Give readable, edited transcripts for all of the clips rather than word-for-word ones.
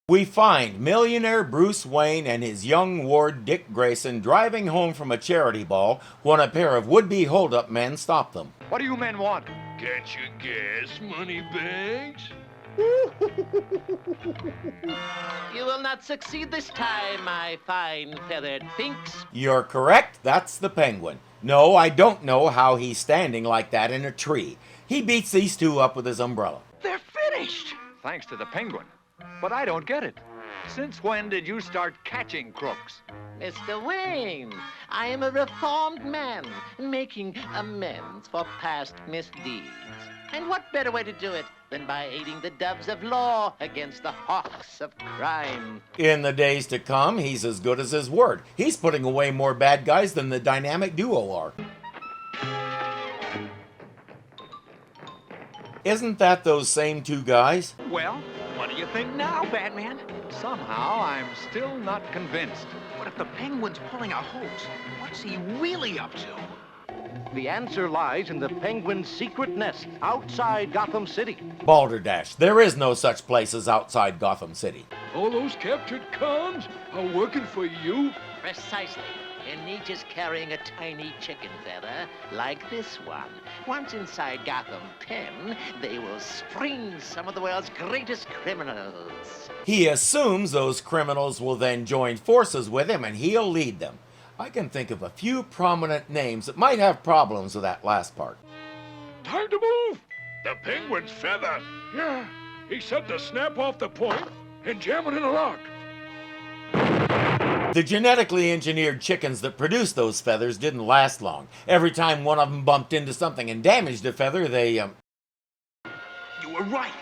We find millionaire Bruce Wayne and his young ward Dick Grayson driving home from a charity ball when a pair of would-be hold-up men stop them. What do you men want? Can't you guess, moneybags? You will not succeed this time, my fine feathered finks. You're correct, that's the Penguin. No, I don't know how he's standing like that in a tree. He beats these two up with his umbrella. They're finished! Thanks to the Penguin. But I don't get it. Since when did you start catching crooks? Mr. Wayne, I am a reformed man, making amends for past misdeeds. And what better way to do it than by aiding the doves of law against the hawks of crime? In the days to come, he's as good as his word. He's putting away more bad guys than the dynamic duo are. Isn't that those same two guys? Well, what do you think now, Batman? Somehow, I'm still not convinced. But if the Penguin's pulling a hoax, what's he really up to? The answer lies in the Penguin's secret nest outside Gotham City. Balderdash, there is no such place as outside Gotham City. All those captured cons are working for you? Precisely. And each is carrying a tiny chicken feather, like this one. Once inside Gotham Pen, they will spring some of the world's greatest criminals. He assumes those criminals will then join forces with him and he'll lead them. I can think of a few prominent names that might have problems with that last part. Time to move! The Penguin's feather. Yeah, he said to snap off the point and jam it in a lock. The genetically engineered chickens that produced those feathers didn't last long. Every time one of them bumped into something and damaged a feather, they, You were right.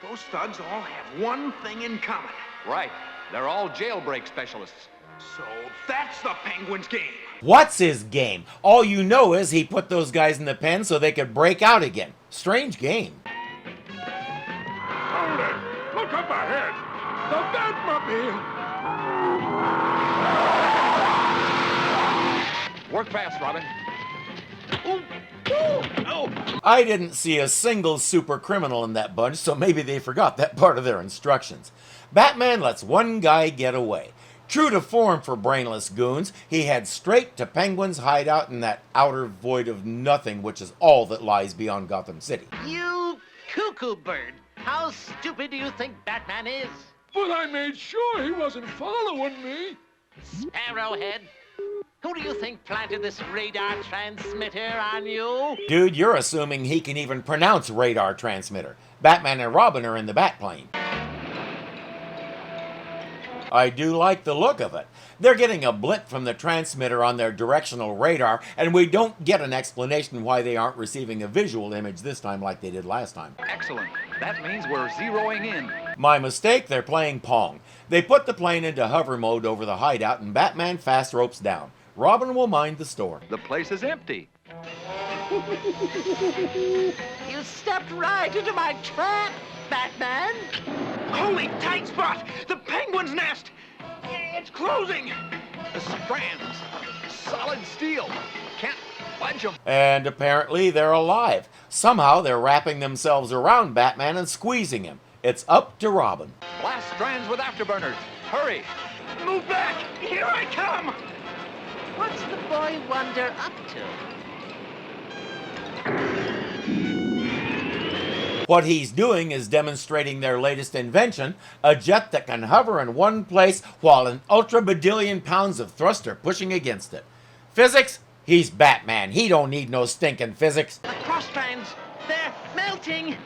Those thugs all have one thing in common. Right. They're all jailbreak specialists. So that's the Penguin's game. What's his game? All you know is he put those guys in the pen so they could break out again. Strange game. Hold it! Look up ahead! The Batmobile! Work fast, Robin. I didn't see a single super criminal in that bunch, so maybe they forgot that part of their instructions. Batman lets one guy get away. True to form for brainless goons, he heads straight to Penguin's hideout in that outer void of nothing, which is all that lies beyond Gotham City. You cuckoo bird! How stupid do you think Batman is? But I made sure he wasn't following me. Sparrowhead! Who do you think planted this radar transmitter on you? Dude, you're assuming he can even pronounce radar transmitter. Batman and Robin are in the Batplane. I do like the look of it. They're getting a blip from the transmitter on their directional radar, and we don't get an explanation why they aren't receiving a visual image this time like they did last time. Excellent. That means we're zeroing in. My mistake, they're playing Pong. They put the plane into hover mode over the hideout, and Batman fast ropes down. Robin will mind the store. The place is empty. You stepped right into my trap, Batman! Holy tight spot! The Penguin's nest! It's closing! The strands. Solid steel. Can't budge them. And apparently they're alive. Somehow they're wrapping themselves around Batman and squeezing him. It's up to Robin. Blast strands with afterburners. Hurry. Move back! Here I come! What's the boy wonder up to? What he's doing is demonstrating their latest invention, a jet that can hover in one place while an ultra-badillion pounds of thrust are pushing against it. Physics? He's Batman. He don't need no stinking physics. The cross strands, they're melting!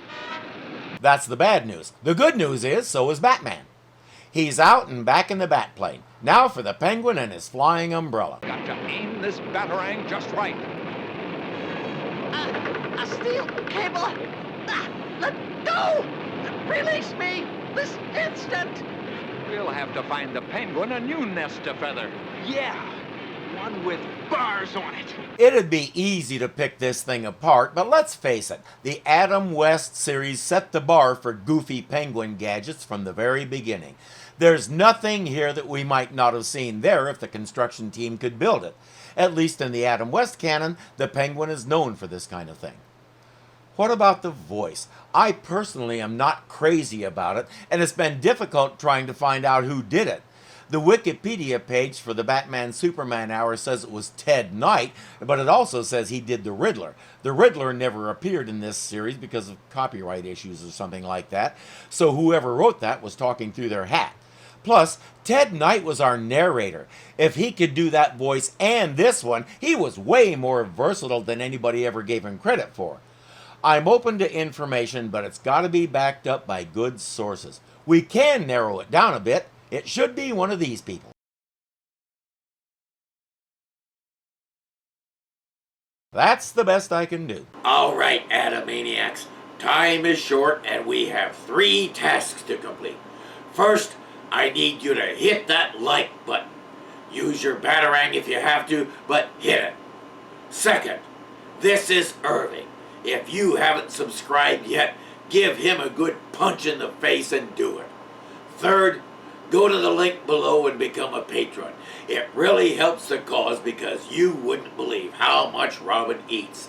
That's the bad news. The good news is, so is Batman. He's out and back in the Batplane. Now for the Penguin and his flying umbrella. Got to aim this batarang just right. A steel cable! Let go! Release me! This instant! We'll have to find the Penguin a new nest to feather. Yeah, one with bars on it. It'd be easy to pick this thing apart, but let's face it, the Adam West series set the bar for goofy Penguin gadgets from the very beginning. There's nothing here that we might not have seen there if the construction team could build it. At least in the Adam West canon, the Penguin is known for this kind of thing. What about the voice? I personally am not crazy about it, and it's been difficult trying to find out who did it. The Wikipedia page for the Batman Superman Hour says it was Ted Knight, but it also says he did the Riddler. The Riddler never appeared in this series because of copyright issues or something like that, so whoever wrote that was talking through their hat. Plus, Ted Knight was our narrator. If he could do that voice and this one, he was way more versatile than anybody ever gave him credit for. I'm open to information, but it's got to be backed up by good sources. We can narrow it down a bit. It should be one of these people. That's the best I can do. All right, Atomaniacs. Time is short and we have 3 tasks to complete. First, I need you to hit that like button. Use your batarang if you have to, but hit it. Second, this is Irving. If you haven't subscribed yet, give him a good punch in the face and do it. Third, go to the link below and become a patron. It really helps the cause because you wouldn't believe how much Robin eats.